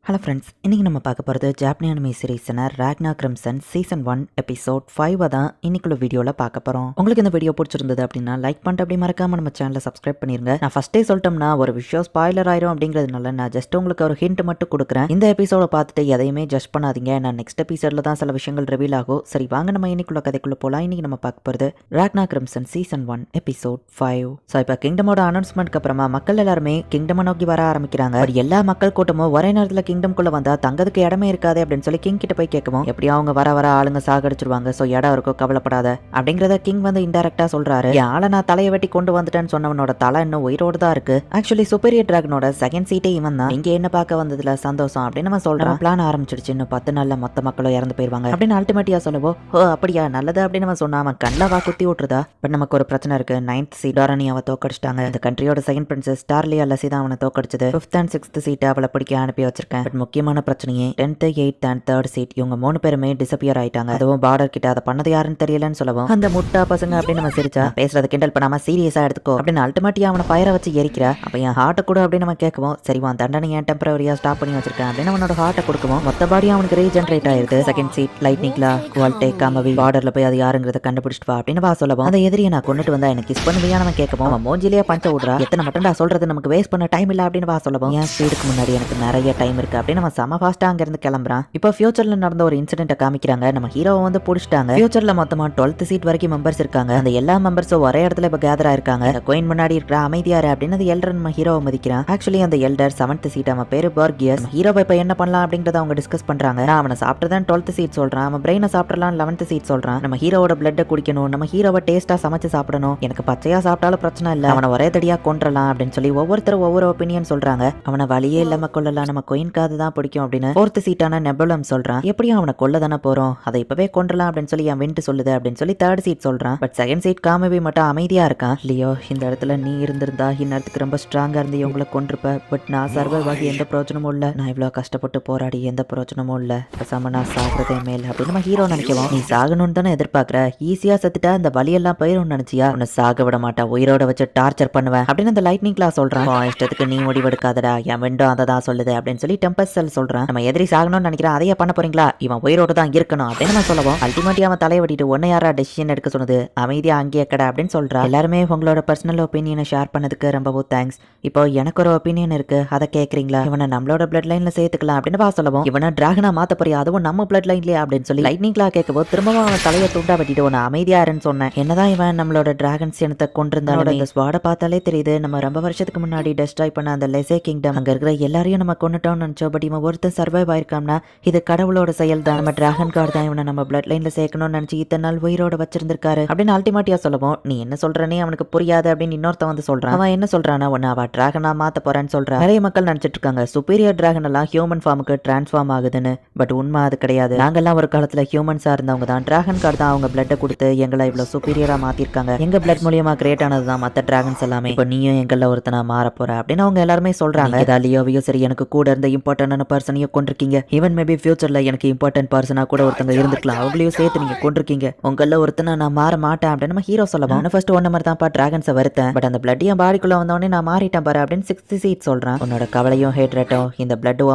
Hello friends, இன்றைக்கி நம்ம பார்க்க போகிறது ஜாப்பனீஸ் அனிமே சீரீஸான ராக்னா கிரிம்சன் சீசன் 1 எபிசோட் 5 தான் இன்னைக்குள்ள வீடியோவில் பார்க்க போகிறோம். உங்களுக்கு இந்த வீடியோ பிடிச்சிருந்தது அப்படின்னா லைக் பண்ணிட்டு அப்படி மறக்காமல் நம்ம சேனலை சப்ஸ்கிரைப் பண்ணிருங்க. நான் ஃபஸ்ட்டே சொல்லிட்டோம்னா ஒரு விஷயம் ஸ்பாய்லர் ஆயிரும் அப்படிங்கிறதுனால நான் ஜஸ்ட் உங்களுக்கு ஒரு ஹிண்ட் மட்டும் கொடுக்குறேன். இந்த எபிசோட பார்த்துட்டு எதையுமே ஜஸ்ட் பண்ணாதீங்க. நான் நெக்ஸ்ட் எபிசோடில் தான் சில விஷயங்கள் ரிவீல் ஆகும். சரி வாங்க நம்ம இன்னைக்குள்ள கதைக்குள்ளே போகலாம். இன்றைக்கி நம்ம பார்க்க போகிறது ராக்னா கிரிம்சன் சீசன் 1 எபிசோட் 5. ஸோ இப்போ கிங்டமோட அனௌன்ஸ்மெண்ட்க்கு அப்புறமா மக்கள் எல்லாருமே கிங்டமை நோக்கி வர ஆரம்பிக்கிறாங்க. எல்லா மக்கள் கூட்டமும் ஒரே நேரத்தில் கிங்டம் குள்ள வந்தா தங்கதுக்கு இடமே இருக்காது அப்படின்னு சொல்லி கிங் கிட்ட போய் கேட்கவும், எப்படியும் அவங்க வர வர ஆளுங்க சாகடிச்சிருவாங்க, சோ இடம் இருக்கும், கவலைப்படாத அப்படிங்கறத கிங் வந்து இன்டைரக்டா சொல்றாரு. என் ஆளை நான் தலையை வெட்டி கொண்டு வந்துட்டேன்னு சொன்னவனோட தலை இன்னும் உயிரோடு தான் இருக்கு. ஆக்சுவலி சூப்பரியர் டிராகனோட செகண்ட் சீட்டே இவன் தான். இங்க என்ன பார்க்க வந்ததுல சந்தோஷம் அப்படின்னு நம்ம சொல்றான். பிளான் ஆரம்பிச்சிடுச்சு, இன்னும் 10 நாள்ல மொத்த மக்களும் இறந்து போயிருவாங்க அப்படின்னு அல்டிமேட்டியா சொல்லவோ, ஓ அப்படியா நல்லது அப்படின்னு நம்ம சொன்னா அவன் கண்ணில் வா குத்தி விட்டுருதா. பட் நமக்கு ஒரு பிரச்சனை இருக்கு. 9th சீட் டாரணி அவ தோக்கடிச்சிட்டாங்க. இந்த கண்ட்ரியோட செகண்ட் பிரின்சஸ் ஸ்டார்லியா லசி தான் அவனை தோக்கடிச்சது. 5th and 6th சீட் அவளை பிடிக்க அனுப்பி வச்சிருக்கேன். பட் முக்கியமான பிரச்சனையே 10th, 8th and 3rd seat இவங்க 3 பேருமே டிசப்பியர் ஆயிட்டாங்க. அதுவும் பார்டர் கிட்ட அதை பண்ணது யாருன்னு தெரியலன்னு சொல்லவும், அந்த முட்டா பசங்க அப்படின்னு நம்ம சிரிச்சா, பேசுறத கிண்டல் பண்ணாம சீரியஸா எடுத்துக்கோ அப்படின்னு அல்டிமேட்டியா அவனை ஃபயரை வச்சு எரிக்கிறா. அப்ப என் ஹார்ட்டை கூட அப்படின்னு நம்ம கேட்கவும், சரிவா தண்டனை ஏன் டெம்பரரியா ஸ்டாப் பண்ணி வச்சிருக்கேன் அப்படின்னு அவனோட ஹார்ட்டை கொடுக்கவும் மொத்த பாடியும் அவனுக்கு ரீஜென்ரேட் ஆயிருது. செகண்ட் சீட் லைட்னிங்லா குவால்டே காமவி பார்டர்ல போய் அது யாருங்கிறத கண்டுபிடிச்சிட்டு வா அப்படின்னு வா சொல்லவும், அந்த எதிரியை நான் கொண்டுட்டு வந்தா எனக்கு கிஸ் பண்ணுவியா நம்ம கேட்கவும், அவன் மோஞ்சிலேயே பஞ்ச விடுறா. எத்தனை மட்டும்டா சொல்றது, நமக்கு வேஸ்ட் பண்ண டைம் இல்ல அப்படின்னு வா சொல்லவும், என் ஸ்பீடுக்கு முன்னாடி எனக்கு நிறைய டைம் இருக்கு அப்படின்னு நம்ம செம ஃபாஸ்டா அங்க இருந்து கிளம்புறான். இப்போ ஃபியூச்சர்ல நடந்த ஒரு இன்சிடென்ட்டை காமிக்கிறாங்க. நம்ம ஹீரோவை வந்து பிடிச்சிட்டாங்க. ஃபியூச்சர்ல மொத்தமா 12th சீட் வரைக்கும் மெம்பர்ஸ் இருக்காங்க. அந்த எல்லா மெம்பர்ஸும் ஒரே இடத்துல இப்ப கேதர் ஆயிருக்காங்க. கோயின் முன்னாடி இருக்கிற அமைதியாரு அப்படின்னு அந்த எல்டர் நம்ம ஹீரோவை மதிக்கிறான். ஆக்சுவலி அந்த எல்டர் 7th சீட், அவன் பேரு பர்கியஸ். ஹீரோவை இப்ப என்ன பண்ணலாம் அப்படிங்கறத அவங்க டிஸ்கஸ் பண்றாங்க. அவனை சாப்பிட்டதான் 12th சீட் சொல்றான். அவன் பிரெயினை சாப்பிடலாம் 11th சீட் சொல்றான். நம்ம ஹீரோவோட பிளட்டை குடிக்கணும், நம்ம ஹீரோவை டேஸ்டா சமைச்சு சாப்பிடணும், எனக்கு பச்சையா சாப்பிட்டாலும் பிரச்சனை இல்ல, அவனை ஒரே தடியா கொன்றலாம் அப்படின்னு சொல்லி ஒவ்வொருத்தரும் ஒவ்வொரு ஒப்பீனியன் சொல்றாங்க. அவனை வழியே இல்லாம கொள்ளலாம், நம்ம கோயின் காது தான் பிடிக்கும் அப்படின்னு 4th சீட்டான நெபுலம் சொல்றான். எப்படியும் அவனை கொல்ல தானே போறோம், அதை இப்பவே கொன்றலாம் அப்படின்னு சொல்லி என் விண்ட் சொல்லுது அப்படின்னு சொல்லி 3rd சீட் சொல்றான். பட் செகண்ட் சீட் காமவி மட்டும் அமைதியா இருக்கான். லியோ, இந்த இடத்துல நீ இருந்திருந்தா இந்நேரத்துக்கு ரொம்ப ஸ்ட்ராங்கா இருந்து இவங்களை கொண்டிருப்ப. பட் நான் சர்வைவ் ஆகி எந்த பிரயோஜனமும் இல்ல, நான் இவ்வளவு கஷ்டப்பட்டு போராடி எந்த பிரயோஜனமும் இல்ல, பேசாம நான் சாகுறதே மேல் அப்படின்னு நம்ம ஹீரோ நினைக்கவும், நீ சாகணும்னு தானே எதிர்பார்க்கற, ஈஸியா செத்துட்டா இந்த வலியெல்லாம் போயிரும் நினைச்சியா, உன்னை சாக விட மாட்டா, உயிரோட வச்சு டார்ச்சர் பண்ணுவேன் அப்படின்னு அந்த லைட்னிங் கிளாஸ் சொல்றான். இஷ்டத்துக்கு நீ முடிவெடுக்காதடா, என் விண்டோ அதை தான் சொல்லுது அப்படின்னு சொல்லி டெம்பஸ் செல் சொல்றான். நம்ம எதிரி சாகணும்னு நினைக்கிறேன், அதையே பண்ண போறீங்களா, இவன் உயிரோடு தான் இருக்கணும் அப்படின்னு நம்ம சொல்லவும், அல்டிமேட்டியா அவன் தலையை வெட்டிட்டு ஒன்னு யாரா டெசிஷன் எடுக்க சொன்னது, அமைதியா அங்கேயே கடை அப்படின்னு சொல்றா. எல்லாருமே உங்களோட பர்சனல் ஒப்பீனியனை ஷேர் பண்ணதுக்கு ரொம்பவும் தேங்க்ஸ். இப்போ எனக்கு ஒரு ஒப்பீனியன் இருக்கு, அதை கேட்கறீங்களா, இவனை நம்மளோட பிளட் லைன்ல சேர்த்துக்கலாம் அப்படின்னு வா சொல்லவும், இவனை டிராகனா மாத்த போறியா, அதுவும் நம்ம பிளட் லைன்லயே அப்படின்னு சொல்லி லைட்னிங்லா கேட்கவோ, திரும்பவும் அவன் தலையை துண்டா வெட்டிட்டு உன்னை அமைதியா இருன்னு சொன்னேன். என்னதான் இவன் நம்மளோட டிராகன்ஸ் இனத்தை கொண்டிருந்தாலும் இந்த ஸ்வாட பார்த்தாலே தெரியுது, நம்ம ரொம்ப வருஷத்துக்கு முன்னாடி டெஸ்ட்ராய் பண்ண அந்த லெசே கிங்டம் அங்க இருக்கிற எல்லாரையும் நம்ம கொண்டுட்டோம்னு நினைச்சோம். பட் இவன் ஒருத்தன் சர்வைவ் ஆயிருக்காம்னா இது கடவுளோட செயல் தான், நம்ம டிராகன் கார்டு தான் இவனை நம்ம பிளட் லைன்ல சேர்க்கணும்னு நினைச்சு இத்தனை நாள் உயிரோட வச்சிருந்திருக்காரு அப்படின்னு அல்டிமேட்டியா சொல்லவும், நீ என்ன சொல்றனே அவனுக்கு புரியாது அப்படின்னு இன்னொருத்தன் வந்து சொல்றான். அவன் என்ன சொல்றானா, ஒன்னு அவ டிராகனா மாத்த போறான்னு சொல்றான். நிறைய மக்கள் நினைச்சிட்டு இருக்காங்க சுப்பீரியர் டிராகன் எல்லாம் ஹியூமன் ஃபார்முக்கு டிரான்ஸ்ஃபார்ம் ஆகுதுன்னு. பட் உண்மை அது கிடையாது. நாங்கெல்லாம் ஒரு காலத்துல ஹியூமன்ஸா இருந்தவங்க தான். டிராகன் கார்டு தான் அவங்க பிளட்டை கொடுத்து எங்களை இவ்வளவு சுப்பீரியரா மாத்திருக்காங்க. எங்க பிளட் மூலியமா கிரியேட் ஆனதுதான் மத்த டிராகன்ஸ் எல்லாமே. இப்ப நீயும் எங்கள ஒருத்தனா மாற போற அப்படின்னு அவங்க எல்லாருமே சொல்றாங்க. லியோவையும் சரி எனக்கு கூட இருந்த இம்பார்ட்டன்டான பர்சனையும் கொண்டிருக்கீங்க. ஈவன் மேபி ஃபியூச்சர்ல எனக்கு இம்பார்ட்டன்ட் பர்சனா கூட ஒருத்தங்க இருந்துக்கலாம், அவங்களையும் சேர்த்து நீங்க கொண்டிருக்கீங்க. உங்கள ஒருத்தனை நான் மாற மாட்டேன் அப்படின்னு நம்ம ஹீரோ சொல்லலாம். ஃபர்ஸ்ட் ஒன்ன மாதிரி தான் டிராகன்ஸை வருத்தேன், பட் அந்த பிளட் என் பாடிக்குள்ள வந்தோடனே நான் மாறிட்டேன் பாரு அப்படின்னு 6th சீட் சொல்றான். உன்னோட கவலையும் ஹேட்ரட்டும் இந்த பிளட்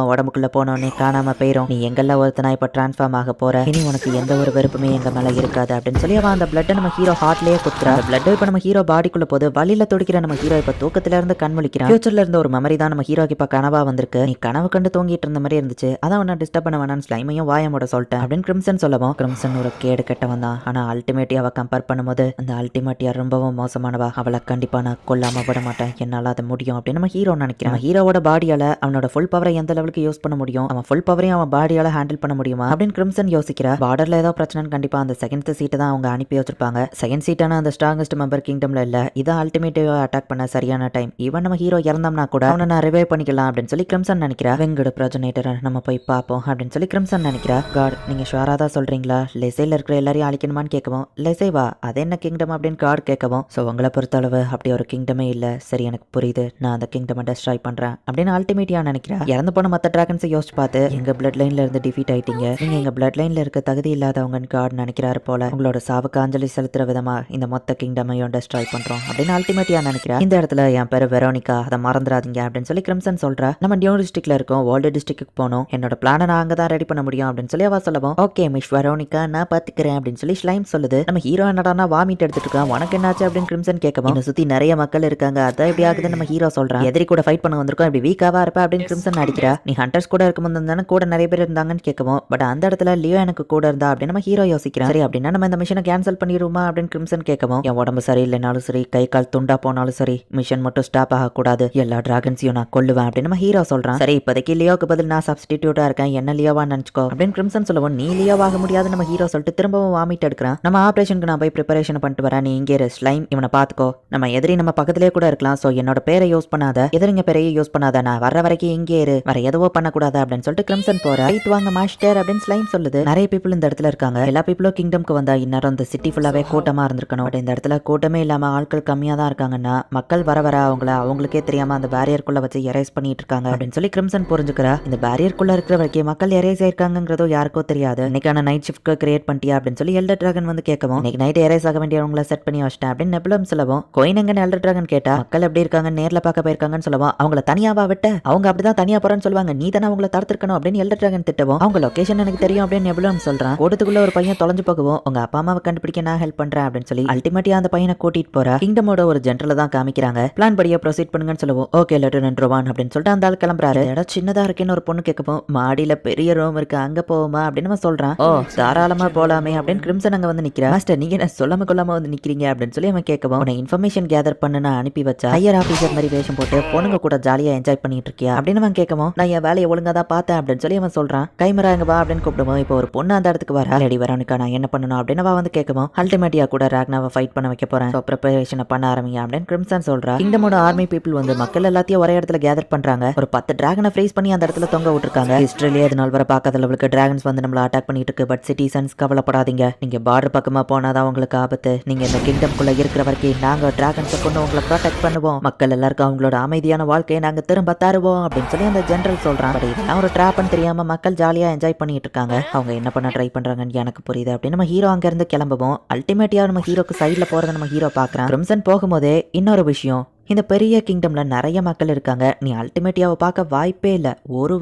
உடம்புக்குள்ள போனோடனே காணாம போயிரும். நீ எங்கெல்லாம் ஒருத்தனா இப்ப டிரான்ஸ்ஃபார்ம் ஆக போற, இனி உனக்கு எந்த ஒரு வெறுப்புமே எங்க மேல இருக்காது அப்படின்னு சொல்லி அவன் அந்த பிளட் நம்ம ஹீரோ ஹார்ட்லயே குத்துறா. பிளட் இப்ப நம்ம ஹீரோ பாடிக்குள்ள போது வழியில துடிக்கிற நம்ம ஹீரோ இப்ப தூக்கத்துல இருந்து கண் முழிக்கிறான். ஃபியூச்சர்ல இருந்த ஒரு மெமரி தான் நம்ம ஹீரோக்கு இப்ப கனவா வந்திருக்கு. நீ கனவு கண்டு தூங்கிட்டு இருந்த மாதிரி இருந்துச்சு, அதான் உன்னை டிஸ்டர்ப் பண்ண வேணான்னு ஸ்லைமையும் வாயமோட சொல்லிட்டேன் அப்படின்னு கிரிம்சன் சொல்லவும், கிரிம்சன் ஒரு கேடு கெட்டவன் தான், ஆனா அல்டிமேட்டியா அவ கம்பேர் பண்ணும்போது அந்த அல்டிமேட்டியா ரொம்பவும் மோசமானவா, அவளை கண்டிப்பா நான் கொல்லாம விட மாட்டேன், என்னால அது முடியும் அப்படின்னு நம்ம ஹீரோ நினைக்கிறான். ஹீரோவோட பாடியால அவனோட ஃபுல் பவரை எந்த லெவலுக்கு யூஸ் பண்ண முடியும், அவன் ஃபுல் பவரையும் அவன் பாடியால ஹேண்டில் பண்ண முடியுமா அப்படின்னு கிரிம்சன் யோசிக்கிறா. பார்டர்ல ஏதோ பிரச்சனை கண்டிப்பா அந்த 7th சீட் தான் அவங்க அனுப்பி வச்சிருப்பாங்க. செகண்ட் சீட்டான அந்த ஸ்ட்ராங்கஸ்ட் மெம்பர் கிங்டம்ல இல்ல, இதான் அல்டிமேட்டிவா அட்டாக் பண்ண சரியான டைம். ஈவன் நம்ம ஹீரோ இறந்தோம்னா கூட அவனை நான் ரிவைவ் பண்ணிக்கலாம் அப்படின்னு சொல்லி கிரிம்சன் நினைக்கிறா. வெங்கட ப்ரோஜனேட்டரை நம்ம போய் பார்ப்போம் அப்படின்னு சொல்லி கிரிம்சன் நினைக்கிறா. காட், நீங்க ஷுவரா தான் சொல்றீங்களா, லெசேல இருக்கிற எல்லாரையும் அழிக்கணுமான்னு கேட்கவும், லெசேவா அது என்ன கிங்டம் அப்படின்னு காட் கேட்கவும், ஸோ உங்களை பொறுத்தளவு அப்படி ஒரு கிங்டமே இல்ல, சரி எனக்கு புரியுது, நான் அந்த கிங்டமை டெஸ்ட்ராய் பண்றேன் அப்படின்னு அல்டிமேட்டியா நினைக்கிறா. இறந்து போன மற்ற டிராகன்ஸை யோசிச்சு பார்த்து எங்க பிளட் லைன்ல இருந்து டிஃபீட் ஆயிட்டீங்க, நீங்க எங்க பிளட் லைன்ல இருக்க தகுதி இல்லாதவங்கன்னு காட் நினைக்கிறாரு போல, உங்களோட சாவுக்கு அஞ்சலி செலுத்துற விதமா இந்த மொத்த கிங்டமையும் டெஸ்ட்ராய் பண்றோம் அப்படின்னு அல்டிமேட்டியா நினைக்கிறா. இந்த இடத்துல என் பேரு வெரோனிகா, அதை மறந்துடாதீங்க அப்படின்னு சொல்லி கிரிம்சன் சொல்றா. நம்ம நியூரிஸ்டிக்ல இருக்கோம், வேர்ல்டு டிஸ்ட்ரிக்ட்டுக்கு போகணும். என்னோட பிளானை நான் அங்கே தான் ரெடி பண்ண முடியும் அப்படின்னு சொல்லி அவ சொல்லவும், ஓகே மிஸ் வெரோனிகா நான் பாத்துக்கிறேன் அப்படின்னு சொல்லி ஸ்லைம் சொல்லுது. நம்ம ஹீரோ என்னடானா வாமிட் எடுத்துட்டு இருக்கான். உனக்கு என்னாச்சு அப்படின்னு கிரிம்சன் கேட்கவும், என்னை சுத்தி நிறைய மக்கள் இருக்காங்க, அதான் இப்படி ஆகுதுன்னு நம்ம ஹீரோ சொல்றான். எதிரி கூட ஃபைட் பண்ண வந்திருக்கோம், இப்படி வீக்காவா இருப்ப அப்படின்னு கிரிம்சன் அடிக்கிறா. நீ ஹண்டர்ஸ் கூட இருக்கும்போது தானே கூட நிறைய பேர் இருந்தாங்கன்னு கேட்கவும், பட் அந்த இடத்துல லியோ எனக்கு கூட இருந்தா அப்படின்னு நம்ம ஹீரோ யோசிக்கிறான். சரி அப்படின்னா நம்ம இந்த மிஷனை கேன்சல் பண்ணிடுவோமா அப்படின்னு கிரிம்சன் கேட்கவும், என் உடம்பு சரியில்லைனாலும் சரி, கை கால் துண்டா போனாலும் சரி, மிஷன் மட்டும் ஸ்டாப் ஆகக்கூடாது, எல்லா டிராகன்ஸையும் நான் கொல்லுவேன் அப்படின்னு நம்ம ஹீரோ சொல்றான். சரி இப்போதைக்கு லியோக்கு பதில் நான் சப்ஸ்டிடியூட்டா இருக்கேன், என்ன லியோவா நினைச்சுக்கோ அப்படின்னு கிரிம்சன் சொல்லவும், நீ லியோவாக முடியாது நம்ம ஹீரோ சொல்லிட்டு திரும்பவும் வாமிட் எடுக்கிறான். நம்ம ஆபரேஷனுக்கு நான் போய் ப்ரிப்பரேஷன் பண்ணிட்டு வரேன், நீ இங்கே ஸ்லைம் இவனை பாத்துக்கோ, நம்ம எதிரி நம்ம பக்கத்திலே கூட இருக்கலாம், சோ என்னோட பேரை யூஸ் பண்ணாத, எதிரிங்க பேரையும் யூஸ் பண்ணாத, நான் வர்ற வரைக்கும் இங்கே இரு, வேற எதுவோ பண்ணக்கூடாது அப்படின்னு சொல்லிட்டு கிரிம்சன் போற. ரைட் வாங்க மாஸ்டர் அப்படின்னு ஸ்லைம் சொல்லுது. நிறைய பீப்புள் இந்த இடத்துல இருக்காங்க, எல்லா பீப்புளும் கிங்டம்க்கு வந்தா இந்நேரம் இந்த சிட்டி ஃபுல்லாவே கூட்டமா இருந்திருக்கணும். பட் இந்த இடத்துல கூட்டமே இல்லாம ஆட்கள் கம்மியா தான் இருக்காங்கன்னா மக்கள் வர வர அவங்களுக்கே தெரியாம அந்த பேரியருக்குள்ள வச்சு எரேஸ் பண்ணிட்டு இருக்காங்க அப்படின்னு சொல்லி கிரிம்சன் புரிஞ்சுக்கிறா. இந்த பேரியருக்குள்ள இருக்கிற வரைக்கும் மக்கள் எரேஸ் ஆயிருக்காங்கிறதோ யாருக்கோ தெரியாது. இன்னைக்கான நைட் ஷிஃப்ட் கிரியேட் பண்ணிட்டியா அப்படின்னு சொல்லி எல்டர் டிராகன் வந்து கேட்கவும், இன்னைக்கு நைட் எரேஸ் ஆக வேண்டியவங்களை செட் பண்ணி வச்சிட்டேன் அப்படின்னு நெபுலம் சொல்லவும், கோயினங்கன்னு எல்டர் டிராகன் கேட்டா மக்கள் எப்படி இருக்காங்க நேர்ல பார்க்க போயிருக்காங்கன்னு சொல்லுவோம். அவங்கள தனியாவா விட்ட, அவங்க அப்படிதான் தனியா போறேன்னு சொல்லுவாங்க, நீ தானே அவங்கள தடுத்துக்கணும் அப்படின்னு எல்டர் டிராகன் திட்டவும், அவங்க லொகேஷன் எனக்கு தெரியும் அப்படின்னு நெபுலம் சொல்றான். கூட்டத்துக்குள்ள ஒரு பையன் தொலைஞ்சு போகவும், உங்க அப்பா அம்மாவை கண்டுபிடிக்க நான் ஹெல்ப் பண்றேன் அப்படின்னு சொல்லி அல்டிமேட்டியா அந்த பையனை கூட்டிட்டு போற. கிங்டமோட ஒரு ஜென்ரல தான் காமிக்கிறாங்க. பிளான் படியா ப்ரொசீட் பண்ணுங்கன்னு சொல்லுவோம். ஓகே லெப்டினன்ட் ரோவான் அப்படின்னு சொல்லிட்டு அந்த ஆள் கிளம்புறாரு. இடம் சின்னதா இருக்குன்னு ஒரு பொண்ணு கேட்கவும், மாடியில பெரிய ரூம் இருக்கு அங்க போவோமா அப்படின்னு நம்ம சொல்றான். ஓ தாராளமா போலாமே அப்படின்னு கிரிம்சன் அங்க வந்து நிக்கிறா. மாஸ்டர் நீங்க என்ன சொல்லாம கொள்ளாம வந்து நிக்கிறீங்க அப்படின்னு சொல்லி அவன் கேட்கவும், உன்னை இன்ஃபர்மேஷன் கேதர் பண்ண நான் அனுப்பி வச்சா ஹையர் ஆபீசர் மாதிரி வேஷம் போட்டு பொண்ணுங்க கூட ஜாலியா என்ஜாய் பண்ணிட்டு இருக்கியா அப்படின்னு அவன் கேட்கவும், நான் என் வேலையை ஒழுங்கா தான் பார்த்தேன் அப்படின்னு சொல்லி அவன் சொல்றான். கைமரா எங்க வா அப்படின்னு கூப்பிடுவோம். இப்போ ஒரு பொண்ணு அந்த இடத்துக்கு வர. லேடி வெரோனிகா நான் என்ன பண்ணணும் அப்படின்னு அவ வந்து கேட்கவும், அல்டிமேட்டியா கூட ராக்னாவை ஃபைட் பண்ண வைக்க போறேன், சோ ப்ரிப்பரேஷனை பண்ண ஆரம்பிங்க அப்படின்னு கிரிம்சன் சொல்றா. கிங்டமோட ஆர்மி பீப்புள் வந்து மக்கள் எல்லாத்தையும் ஒரே இடத்துல கேதர் பண்றாங்க. ஒரு 10 டிராகனை ஃப்ரீஸ் பண்ணி அந்த இடத்துல தொங்க விட்டுருக்காங்க. ஹிஸ்டரியிலே அது நாள் வர பார்க்காத லெவலுக்கு டிராகன்ஸ் வந்து நம்மள அட்டாக் பண்ணிட்டு இருக்கு. பட் சிட்டிசன்ஸ் கவலைப்படாதீங்க, நீங்க பார்டர் பக்கமா போனாதான் உங்களுக்கு ஆபத்து, நீங்க இந்த கிங்டம்குள்ள இருக்கிற வரைக்கும் நாங்க டிராகன்ஸை கொண்டு உங்களை ப்ரொடெக்ட் பண்ணுவோம், மக்கள் எல்லாருக்கும் அவங்களோட அமைதியான வாழ்க்கையை நாங்க திரும்ப தருவோம் அப்படின்னு சொல்லி அந்த ஜெனரல் சொல்றான். பட் இதெல்லாம் ஒரு ட்ராப்னு தெரியாம மக்கள் ஜாலியா என்ஜாய் பண்ணிட்டு இருக்காங்க. அவங்க என்ன பண்ண ட்ரை பண்றாங்கன்னு எனக்கு புரியுது அப்படின்னு நம்ம ஹீரோ அங்க இருந்து கிளம்புவோம். அல்டிமேட்டியா நம்ம ஹீரோக்கு சைட்ல போறத நம்ம ஹீரோ பாக்குறான். கிரிம்சன் போகும்போதே இன்னொரு விஷயம், இந்த பெரிய கிங்டம்ல நிறைய மக்கள் இருக்காங்க, நீ அல்டிமேட்டியாவை பார்க்க வாய்ப்பே இல்லை,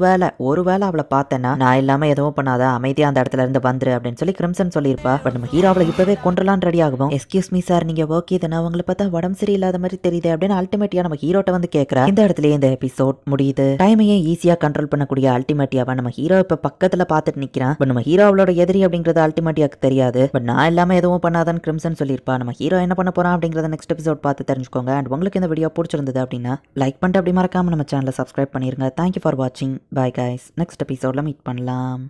ஒருவேளை அவளை பார்த்தேன்னா நான் இல்லாம எதுவும் பண்ணாத, அமைதியா அந்த இடத்துல இருந்து வந்துரு அப்படின்னு சொல்லி கிரிம்சன் சொல்லியிருப்பா. பட் நம்ம ஹீரோ அவளை இப்பவே கொன்றலான்னு ரெடி ஆகும். எஸ்கியூஸ் மீ சார் நீங்க ஓகே தானே, அவங்களை பார்த்தா உடம்பு சரியில்லாத மாதிரி தெரியுது அப்படின்னு அல்டிமேட்டியா நம்ம ஹீரோட்ட வந்து கேட்கறா. இந்த இடத்துல இந்த எபிசோட் முடியுது. டைமையே ஈஸியா கண்ட்ரோல் பண்ணக்கூடிய அல்டிமேட்டியாவை நம்ம ஹீரோ இப்ப பக்கத்துல பார்த்துட்டு நிக்கிறான். பட் நம்ம ஹீரோ அவளோட எதிரி அப்படிங்கறது அல்டிமேட்டியாக்கு தெரியாது. பட் நான் இல்லாம எதுவும் பண்ணாதான்னு கிரிம்சன் சொல்லியிருப்பா. நம்ம ஹீரோ என்ன பண்ண போறான் அப்படிங்கறத நெக்ஸ்ட் எபிசோட் பார்த்து தெரிஞ்சுக்கோங்க. அண்ட் உங்களுக்கு இந்த வீடியோ பிடிச்சிருந்தது அப்படின்னா லைக் பண்ணிட்டு அப்படி மறக்காம நம்ம சேனலை சப்ஸ்கிரைப் பண்ணிருங்க. தேங்க்யூ ஃபார் வாட்சிங். Bye guys. நெக்ஸ்ட் எபிசோட்ல மீட் பண்ணலாம்.